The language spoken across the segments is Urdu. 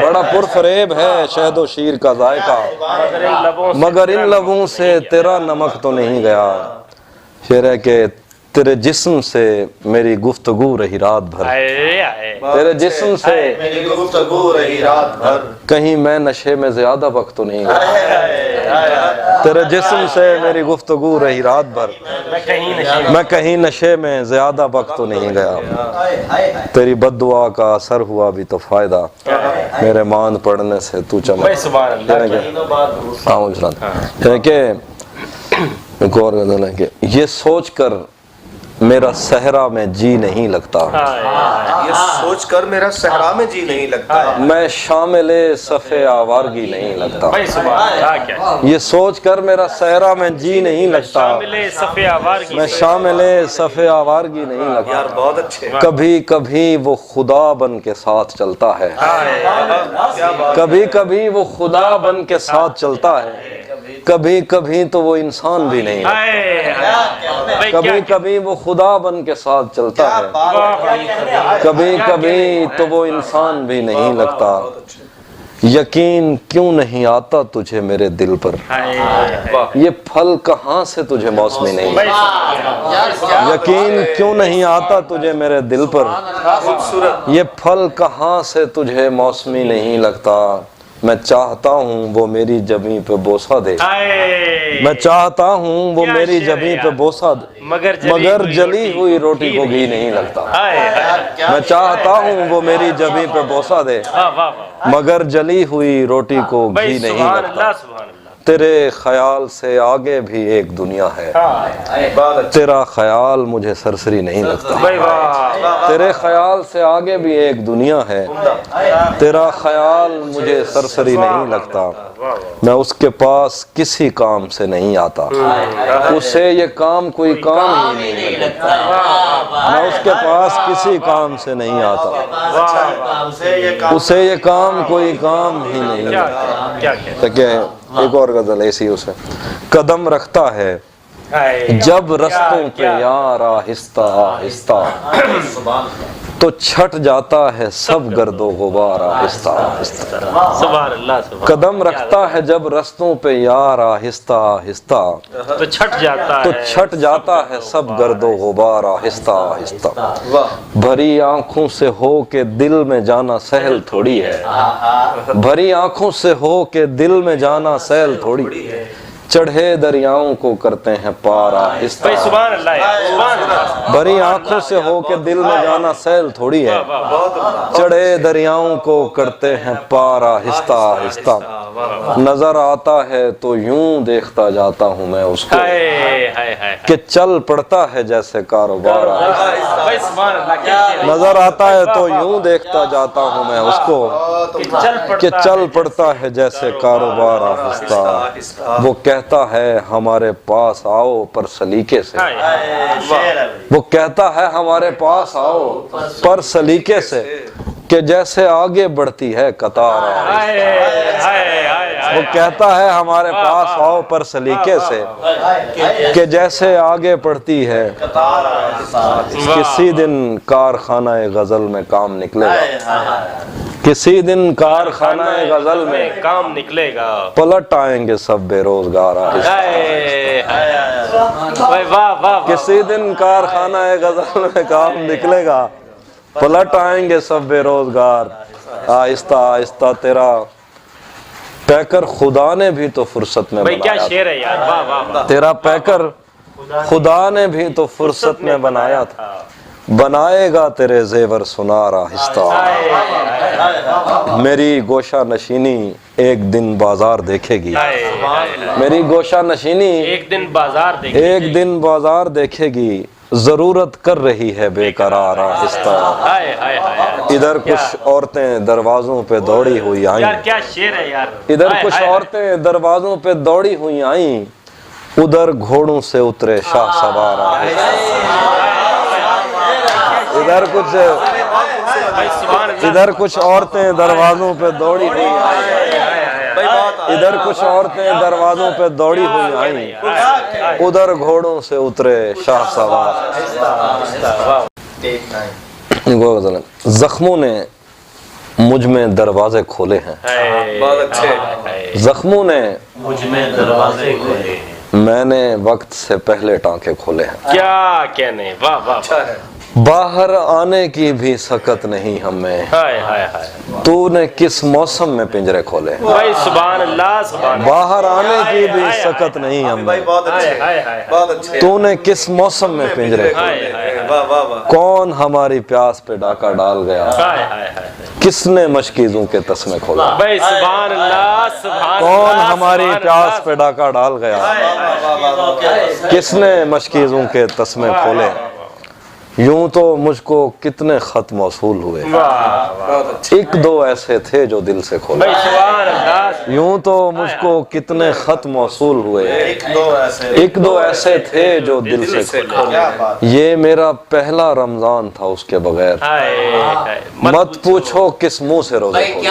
بڑا پرفریب ہے شہد و شیر کا ذائقہ، مگر ان لبوں سے تیرا نمک تو نہیں گیا۔ شعر ہے کہ تیرے جسم سے میری گفتگو رہی رات بھر، تیرے جسم سے میری گفتگو رہی رات بھر، کہیں میں نشے میں زیادہ وقت تو نہیں گیا۔ تیرے جسم سے میری گفتگو رہی رات بھر، میں کہیں نشے میں زیادہ وقت تو نہیں گیا۔ تیری بد دعا کا اثر ہوا بھی تو فائدہ، میرے ماند پڑھنے سے تو چمک۔ کہ ایک اور غزل ہے کہ یہ سوچ کر میرا صحرا میں جی نہیں لگتا، یہ سوچ کر میرا صحرا میں جی نہیں لگتا، میں شامل صف آوارگی نہیں لگتا۔ یہ سوچ کر میرا صحرا میں جی نہیں لگتا، میں شامل صف آوارگی نہیں لگتا۔ یار بہت اچھے، کبھی کبھی وہ خدا بن کے ساتھ چلتا ہے، کبھی کبھی وہ خدا بن کے ساتھ چلتا ہے، کبھی کبھی تو وہ انسان بھی نہیں لگتا، کبھی کبھی وہ خدا بن کے ساتھ چلتا ہے، کبھی کبھی تو وہ انسان بھی نہیں لگتا۔ یقین کیوں نہیں آتا تجھے میرے دل پر، یہ پھل کہاں سے تجھے موسمی نہیں، یقین کیوں نہیں آتا تجھے میرے دل پر، یہ پھل کہاں سے تجھے موسمی نہیں لگتا۔ میں چاہتا ہوں وہ میری جبیں پہ بوسہ دے، میں چاہتا ہوں وہ میری جبیں پہ بوسہ دے، مگر جلی ہوئی روٹی کو گھی نہیں لگتا۔ میں چاہتا ہوں وہ میری جبیں پہ بوسہ دے، مگر جلی ہوئی روٹی کو گھی نہیں لگتا۔ تیرے خیال سے آگے بھی ایک دنیا ہے، تیرا خیال مجھے سرسری نہیں لگتا۔ تیرے خیال سے آگے بھی ایک دنیا ہے، تیرا خیال مجھے سرسری نہیں لگتا۔ میں اس کے پاس کسی کام سے نہیں آتا، اسے یہ کام کوئی کام ہی نہیں لگتا۔ میں اس کے پاس کسی کام سے نہیں آتا، اسے یہ کام کوئی کام ہی نہیں لگتا۔ کہ ایک اور غزل ایسی اسے، قدم رکھتا ہے جب رستوں پہ یار آہستہ آہستہ، تو چھٹ جاتا ہے سب گرد و غبار آہستہ آہستہ۔ قدم رکھتا ہے جب رستوں پہ یار آہستہ آہستہ، تو چھٹ جاتا ہے سب گرد و غبار آہستہ آہستہ۔ بھری آنکھوں سے ہو کے دل میں جانا سہل تھوڑی ہے، بھری آنکھوں سے ہو کے دل میں جانا سہل تھوڑی ہے، چڑھے دریاؤں کو کرتے ہیں پار آہستہ۔ بھری آنکھوں سے ہو کے دل میں جانا سیل تھوڑی ہے، چڑھے دریاؤں کو کرتے ہیں پار آہستہ آہستہ۔ نظر آتا ہے تو یوں دیکھتا جاتا ہوں میں اس کو، کہ چل پڑتا ہے جیسے کاروبار آہستہ۔ نظر آتا ہے تو یوں دیکھتا جاتا ہوں میں اس کو، کہ چل پڑتا ہے جیسے کاروبار آہستہ۔ وہ کہتا ہے ہمارے پاس آؤ پر سلیقے سے، وہ کہتا ہے ہمارے پاس آؤ پر سلیقے سے، کہ جیسے آگے بڑھتی ہے قطار آہستہ۔ وہ کہتا ہے ہمارے پاس آؤ پر سلیقے سے، کہ جیسے آگے بڑھتی ہے قطار آہستہ۔ کسی دن کارخانہ غزل میں کام نکلے گا، کسی دن کارخانہ غزل میں کام نکلے گا، پلٹ آئیں گے سب بے روزگار آہستہ۔ کسی دن کارخانہ غزل میں کام نکلے گا، پلٹ آئیں گے سب بے روزگار آہستہ آہستہ۔ تیرا پیکر خدا نے بھی تو فرصت میں کیا بنایا شعر ہے یار، واہ واہ واہ۔ تیرا پیکر خدا نے بھی تو فرصت میں بنایا تھا، بنائے گا تیرے زیور سنار آہستہ۔ میری گوشہ نشینی ایک دن بازار دیکھے گی، میری گوشہ نشینی ایک دن بازار دیکھے، ایک دن بازار دیکھے گی، ضرورت کر رہی ہے بے قرار آہستہ۔ ادھر کچھ عورتیں دروازوں پہ دوڑی ہوئی آئیں، یار کیا شعر ہے یار، ادھر کچھ عورتیں دروازوں پہ دوڑی ہوئی آئیں، ادھر گھوڑوں سے اترے شاہ سوار آہستہ۔ ادھر کچھ عورتیں دروازوں پہ دوڑی ہوئی آئیں، ادھر کچھ عورتیں دروازوں پہ دوڑی ہوئی آئیں، ادھر گھوڑوں سے اترے شاہ سوار۔ زخموں نے مجھ میں دروازے کھولے ہیں، بہت اچھے، زخموں نے مجھ میں دروازے کھولے ہیں، میں نے وقت سے پہلے ٹانکے کھولے ہیں، کیا کہنے، واہ واہ اچھا ہے، باہر آنے کی بھی سکت نہیں ہمیں، ہائے ہائے ہائے تو نے کس موسم میں پنجرے کھولے ہیں، بھائی سبحان اللہ سبحان اللہ، باہر آنے کی بھی سکت نہیں بھائی ہمیں، بہت ہائے اچھے، ہائے ہائے بہت اچھے، تو نے کس موسم میں پنجرے کھولے، ہائے ہائے واہ واہ واہ، کون ہماری پیاس پہ ڈاکہ ڈال گیا، ہائے ہائے ہائے، کس نے مشکیزوں کے تسمے کھولا، بھائی سبحان اللہ سبحان کون اللہ، ہماری سبحان پیاس اللہ، پہ ڈاکہ ڈال گیا، کس نے مشکیزوں کے تسمے کھولے، یوں تو مجھ کو کتنے خط موصول ہوئے، بہت اچھے، ایک دو ایسے تھے جو دل سے کھولے، بھائی سبحان اللہ، یوں تو مجھ کو کتنے خط موصول ہوئے، ایک دو ایسے، ایک دو ایسے تھے جو دل سے کھولے، کیا بات، یہ میرا پہلا رمضان تھا اس کے بغیر، ہائے ہائے، مت پوچھو کس منہ سے روزے کھولے،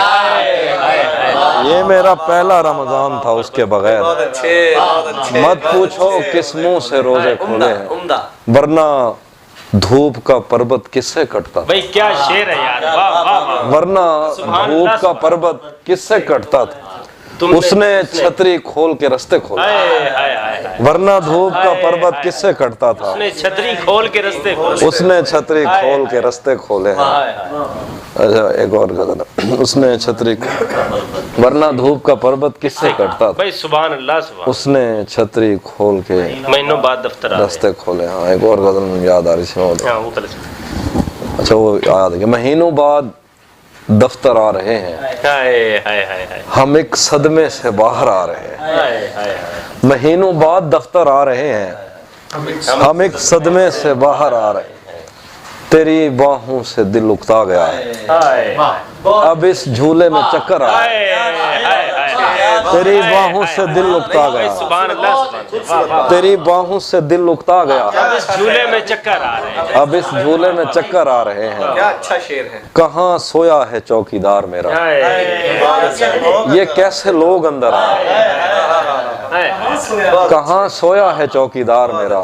یہ میرا پہلا رمضان تھا اس کے بغیر، بہت اچھے، بہت اچھے، مت پوچھو کس منہ سے روزے کھولے ہیں، عمدہ، ورنہ دھوپ کا پربت کس سے کٹتا تھا، بھائی کیا شعر ہے یار، واہ واہ واہ، ورنہ دھوپ کا پربت کس سے کٹتا تھا، اس نے چھتری کھول کے رستے کھولے، ہائے ہائے ہائے، ورنہ دھوپ کا پربت کس سے کٹتا تھا، اس نے چھتری کھول کے رستے کھولے، اس نے چھتری کھول کے رستے کھولے ہیں، اچھا ایک اور غزل، اس نے چھتری، ورنہ دھوپ کا پربت کس سے کٹتا تھا، بھائی سبحان اللہ سبحان اس نے چھتری کھول کے اللہ، مہینوں بعد دفتر آ رستے کھولے، ہاں ایک اور غزل مجھے یاد آ رہی تھی، ہاں وہ پہلے اچھا وہ یاد ہے کہ مہینوں بعد دفتر آ رہے ہیں، ہائے ہائے ہائے ہائے، ہم ایک صدمے سے باہر آ رہے ہیں، ہائے ہائے ہائے، مہینوں بعد دفتر آ رہے ہیں، ہم ایک صدمے سے باہر آ رہے ہیں، تیری باہوں سے دل اکتا گیا ہے، ہائے اب اس جھولے میں چکر آ رہے ہیں، ہائے ہائے ہائے، تیری باہوں سے دل اکتا بھائی گیا، سبحان اللہ سبحان اللہ، واہ واہ، تیری باہوں سے دل اکتا گیا، اب اس جھولے میں چکر آ رہے ہیں، اب اس جھولے میں چکر آ رہے ہیں، کیا اچھا شعر ہے، کہاں سویا ہے چوکیدار میرا، ہائے یہ کیسے لوگ اندر آ رہے ہیں، ہائے، کہاں سویا ہے چوکیدار میرا،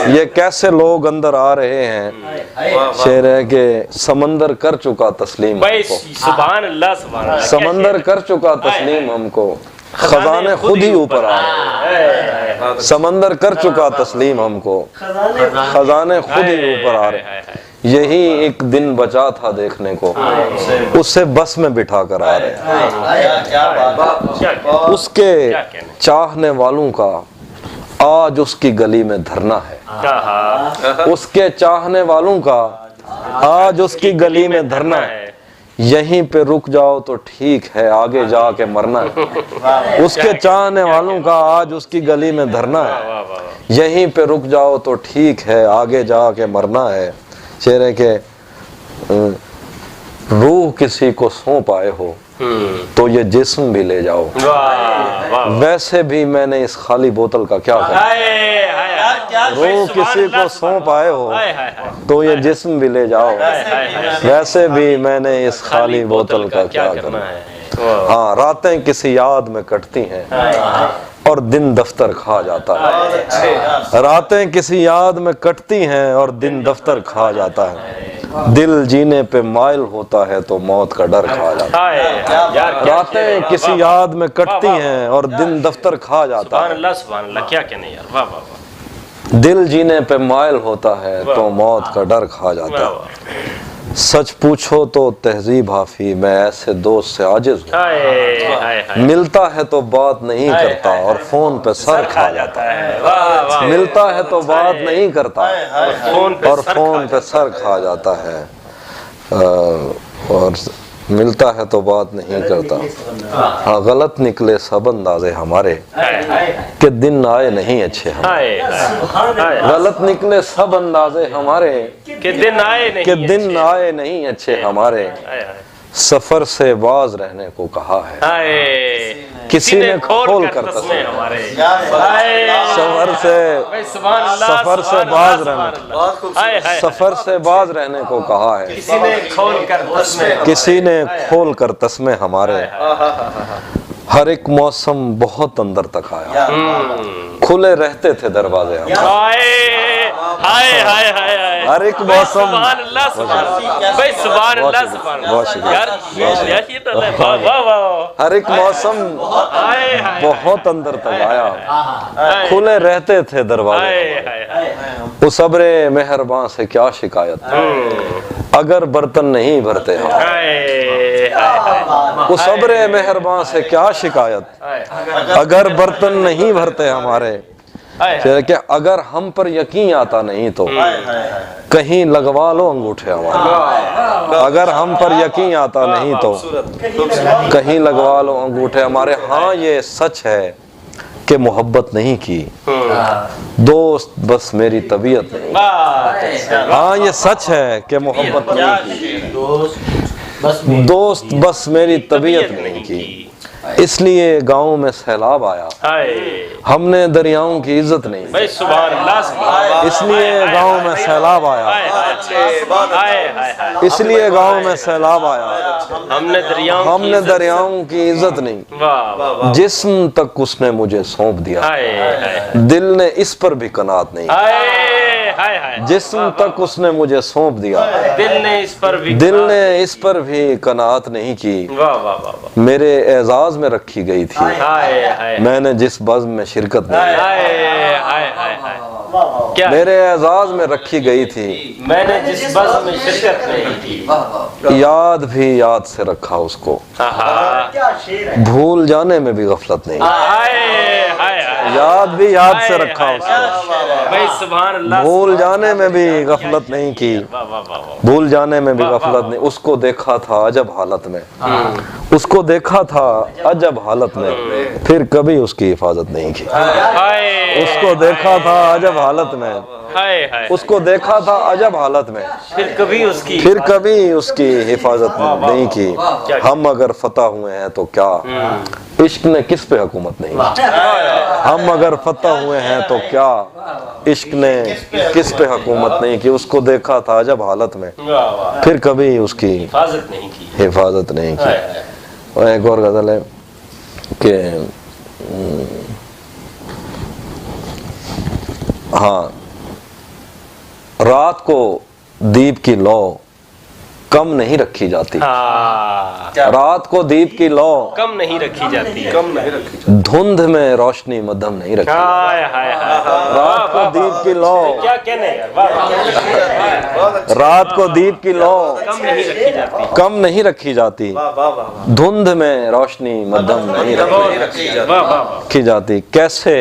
یہ کیسے لوگ اندر آ رہے ہیں، شعر ہے کہ سمندر کر چکا تسلیم بھائی ہم کو، سبحان اللہ سبحان اللہ، سمندر کر چکا تسلیم ہم کو، خزانے خود ہی اوپر آ رہے ہیں، سمندر کر چکا تسلیم ہم کو، خزانے خود ہی اوپر آ رہے ہیں، یہی ایک دن بچا تھا دیکھنے کو، اسے بس میں بٹھا کر آ رہے ہیں، اس کے چاہنے والوں کا آج اس کی گلی میں دھرنا ہے، اس کے چاہنے والوں کا آج اس کی گلی میں دھرنا ہے، یہیں پہ رک جاؤ تو ٹھیک ہے آگے جا کے مرنا ہے، اس کے چاہنے والوں کا آج اس کی گلی میں دھرنا ہے، یہیں پہ رک جاؤ تو ٹھیک ہے آگے جا کے مرنا ہے، شعر ہے کہ روح کسی کو سونپ آئے ہو تو یہ جسم بھی لے جاؤ، ویسے بھی میں نے اس خالی بوتل کا کیا کرنا، روح کسی کو سونپ آئے ہو تو یہ جسم بھی لے جاؤ، ویسے بھی میں نے اس خالی بوتل کا کیا کرنا ہے، ہاں راتیں کسی یاد میں کٹتی ہیں اور دن دفتر کھا جاتا ہے، راتیں کسی یاد میں کٹتی ہیں اور دن دفتر کھا جاتا ہے، دل جینے پہ مائل ہوتا ہے تو موت کا ڈر کھا جاتا ہے، راتیں کسی یاد میں کٹتی ہیں اور دن دفتر کھا جاتا ہے، سبحان اللہ، کیا کہنے یار، واہ واہ واہ، دل جینے پہ مائل ہوتا ہے تو موت کا ڈر کھا جاتا ہے، سچ پوچھو تو تہذیب حافی میں ایسے دوست سے عاجز ہوں، ملتا ہے تو بات نہیں کرتا اور فون پہ سر کھا جاتا ہے، ملتا ہے تو بات نہیں کرتا اور فون پہ سر کھا جاتا ہے، اور ملتا ہے تو بات نہیں کرتا، ہاں غلط نکلے سب اندازے ہمارے کہ دن آئے نہیں اچھے ہمارے، غلط نکلے سب اندازے ہمارے کہ دن آئے نہیں اچھے ہمارے، سفر سے باز رہنے کو کہا ہے کسی نے کھول کر تسمے ہمارے، سفر سے باز رہنے، سفر سے باز رہنے کو کہا ہے کسی نے کھول کر تسمے ہمارے، ہر ایک موسم بہت اندر تک آیا، کھلے رہتے تھے دروازے ہمارے، ہائے ہائے ہائے ہائے ہر ایک موسم سبحان اللہ سبحان اللہ بھائی سبحان اللہ سبحان بہت اللہ شکریہ یار یہ تو ہے واہ واہ واہ ہر ایک موسم ہائے ہائے بہت اندر تک آیا کھلے رہتے تھے دروازے ہائے ہائے ہائے اس ابر مہرباں سے کیا شکایت اگر برتن نہیں بھرتے ہم ہائے ہائے اس ابر مہرباں سے کیا شکایت اگر برتن نہیں بھرتے ہمارے کہ اگر ہم پر یقین آتا نہیں تو کہیں لگوا لو انگوٹھے ہمارے اگر ہم پر یقین آتا نہیں تو کہیں لگوا لو انگوٹھے ہمارے ہاں یہ سچ ہے کہ محبت نہیں کی دوست بس میری طبیعت نہیں ہاں یہ سچ ہے کہ محبت نہیں کی دوست بس میری طبیعت نہیں کی اس لیے گاؤں میں سیلاب آیا ہم نے دریاؤں کی عزت نہیں بھائی سبحان اللہ سبحان اللہ اس لیے گاؤں میں سیلاب آیا اس لیے گاؤں میں سیلاب آیا ہم نے دریاؤں کی عزت نہیں واہ جسم تک اس نے مجھے سونپ دیا دل نے اس پر بھی قناعت نہیں جسم تک اس نے مجھے سونپ دیا دل نے اس پر بھی قناعت نہیں کی میرے اعزاز میں رکھی گئی تھی میں نے جس بزم میں شرکت نہیں میرے اعزاز میں رکھی گئی تھی میں نے جس بزم میں شرکت نہیں کی یاد بھی یاد سے رکھا اس کو بھول جانے میں بھی غفلت نہیں یاد بھی یاد سے رکھا اس کو بھول جانے میں بھی غفلت نہیں کی بھول جانے میں بھی غفلت نہیں اس کو دیکھا تھا عجب حالت میں اس کو دیکھا تھا عجب حالت میں پھر کبھی اس کی حفاظت نہیں کی اس کو دیکھا تھا عجب حالت میں اس کو دیکھا تھا عجب حالت میں پھر کبھی اس کی حفاظت نہیں کی ہم اگر فتح ہوئے ہیں تو کیا عشق نے کس پہ حکومت نہیں ہم اگر فتح ہوئے ہیں تو کیا عشق نے کس پہ حکومت نہیں کی اس کو دیکھا تھا عجب حالت میں پھر کبھی اس کی حفاظت نہیں کی اور ایک اور غزل ہے کہ ہاں رات کو دیپ کی لو کم نہیں رکھی جاتی رات کو دیپ کی لو کم نہیں رکھی جاتی دھند میں روشنی مدھم نہیں رکھی رات کو دیپ کی لو کیا کہنے رات کو دیپ کی لو کم نہیں رکھی جاتی دھند میں روشنی مدھم نہیں رکھی جاتی کیسے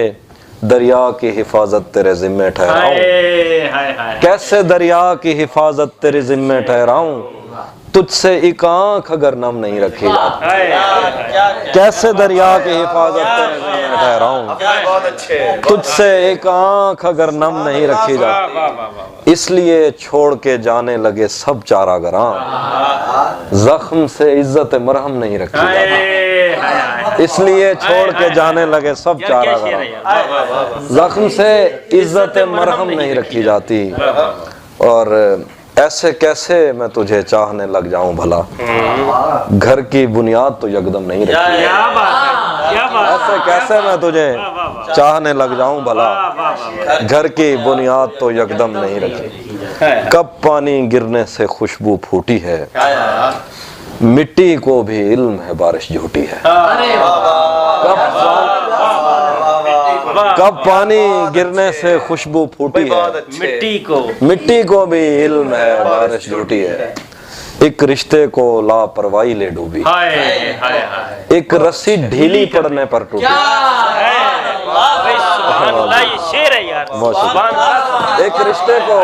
دریا کی حفاظت تیرے ذمے ٹھہراؤں کیسے دریا کی حفاظت تیرے ذمے ٹھہراؤں تجھ سے ایک آنکھ اگر نم نہیں رکھی جاتی کیسے دریا کی حفاظت تیرے ذمے ٹھہراؤں تجھ سے ایک آنکھ اگر نم نہیں رکھی جاتی اس لیے چھوڑ کے جانے لگے سب چارہ گراں زخم سے عزت مرہم نہیں رکھی جاتی اس لیے چھوڑ کے جانے لگے سب چارہ گراں زخم سے عزت مرہم نہیں رکھی جاتی اور ایسے کیسے میں تجھے چاہنے لگ جاؤں بھلا گھر کی بنیاد تو یکدم نہیں رکھی ایسے کیسے میں تجھے چاہنے لگ جاؤں بھلا گھر کی بنیاد تو یکدم نہیں رکھی کب پانی گرنے سے خوشبو پھوٹی ہے مٹی کو بھی علم ہے بارش جھوٹی ہے کب پانی گرنے سے خوشبو پھوٹی ہے مٹی کو بھی علم ہے بارش جھوٹی ہے ایک رشتے کو لاپرواہی لے ڈوبی ایک رسی ڈھیلی پڑنے پر ٹوٹی ایک رشتے کو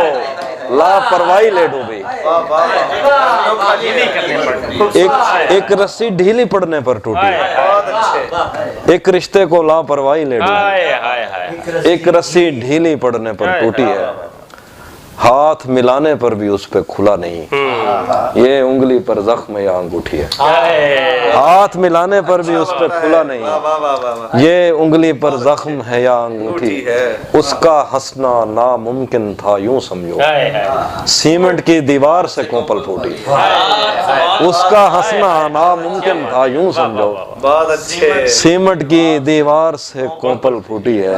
لاپرواہی لے ڈوبی ایک رسی ڈھیلی پڑنے پر ٹوٹی ایک رشتے کو لاپرواہی لے ڈوبی ایک رسی ڈھیلی پڑنے پر ٹوٹی ہے ہاتھ ملانے پر بھی اس پہ کھلا نہیں یہ انگلی پر زخم یا انگوٹھی ہے ہاتھ ملانے پر بھی اس پہ کھلا نہیں یہ انگلی پر زخم ہے یا انگوٹھی ہے اس کا ہنسنا ناممکن تھا یوں سمجھو سیمنٹ کی دیوار سے کوپل پھوٹی اس کا ہنسنا ناممکن تھا یوں سمجھو سیمنٹ کی دیوار سے کوپل پھوٹی ہے